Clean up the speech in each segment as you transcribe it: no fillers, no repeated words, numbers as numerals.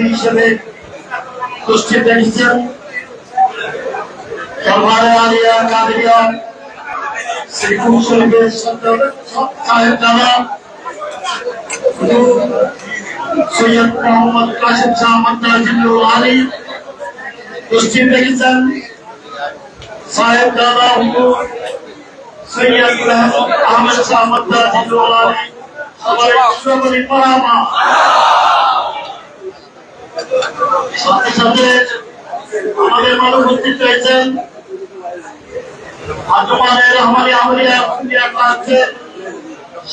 হিসেবে উপস্থিত হয়েছেন দরবারে আলিয়া কাদেরিয়া শ্রীকুল শরীফের সাহেব দাদা সৈয়দ মোহাম্মদ কাসিম শাহ মন্তাজিল্লুল আলী উপস্থিত হয়েছেন সাহেব দাদা হুজুর সৈয়দ আহমদ শাহ মন্তাজিল্লুল আলী সবাই সকলে পড়ামা সাথে সাথে আমাদের মাঝে উপস্থিত রয়েছেন আঞ্জুমানের রহমানি আমলিয়া ইন্ডিয়া ক্লাসের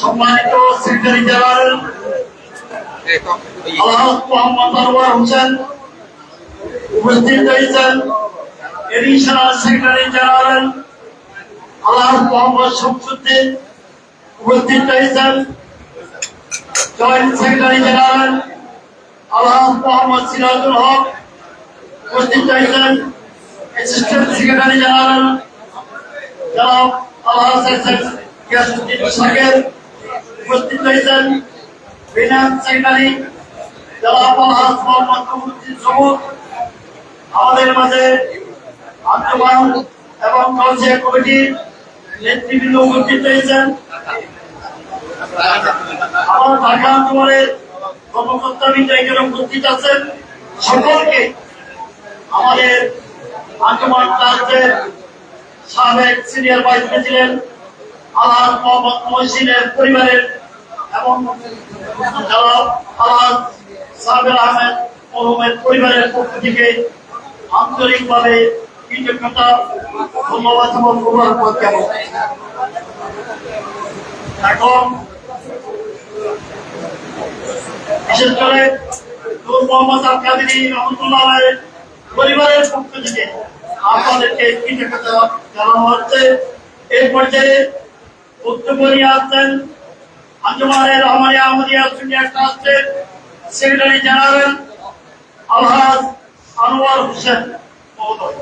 সম্মানিত সেক্রেটারি জেনারেল আলহাজ মোহাম্মদ আনোয়ার হোসেন উপস্থিত রয়েছেন এডিশনাল সেক্রেটারি জেনারেল আলহাজ মোহাম্মদ শামসুদ্দিন উপস্থিত রয়েছেন জয়েন্ট সেক্রেটারি জেনারেল আলহাজ মোহাম্মদ সিরাজুল হক উপস্থিত রয়েছেন অ্যাসিস্ট্যান্ট সেক্রেটারি জেনারেল জনাব আলহাজ গিয়াসউদ্দিন শাকের উপস্থিত রয়েছেন ফিনান্স সেক্রেটারি জনাব আলহাজ মোহাম্মদ কমরুদ্দিন সবুজ আমাদের মাঝে আঞ্জুমান এবং কাউন্সিল কমিটির নেতৃবৃন্দ উপস্থিত রয়েছেন আমার ঢাকা আঞ্জুমানের কর্মকর্তাবৃন্দ এখানে উপস্থিত আছেন সকলকে আমাদের আঞ্জুমান ট্রাস্টের সাবেক সিনিয়র ভাইস প্রেসিডেন্ট আলহাজ মোহাম্মদ মহসিনের পরিবারের এবং আলহাজ সাবের আহমেদ মরহুমের পরিবারের পক্ষ থেকে আন্তরিকভাবে কৃতজ্ঞতা ধন্যবাদ এবং মোবারকবাদ জ্ঞাপন। এখন বিশেষ করে নূর মোহাম্মদ আল কাদেরী রহমতুল্লাহ আলাইহির পরিবারের পক্ষ থেকে আপনাদেরকে কৃতজ্ঞতা জানানো হচ্ছে। এই পর্যায়ে বক্তব্য নিয়ে আসছেন আঞ্জুমানের রহমানি আহমদিয়া সুন্নিয়া ট্রাস্টের সেক্রেটারি জেনারেল আলহাজ আনোয়ার হোসেন মহোদয়।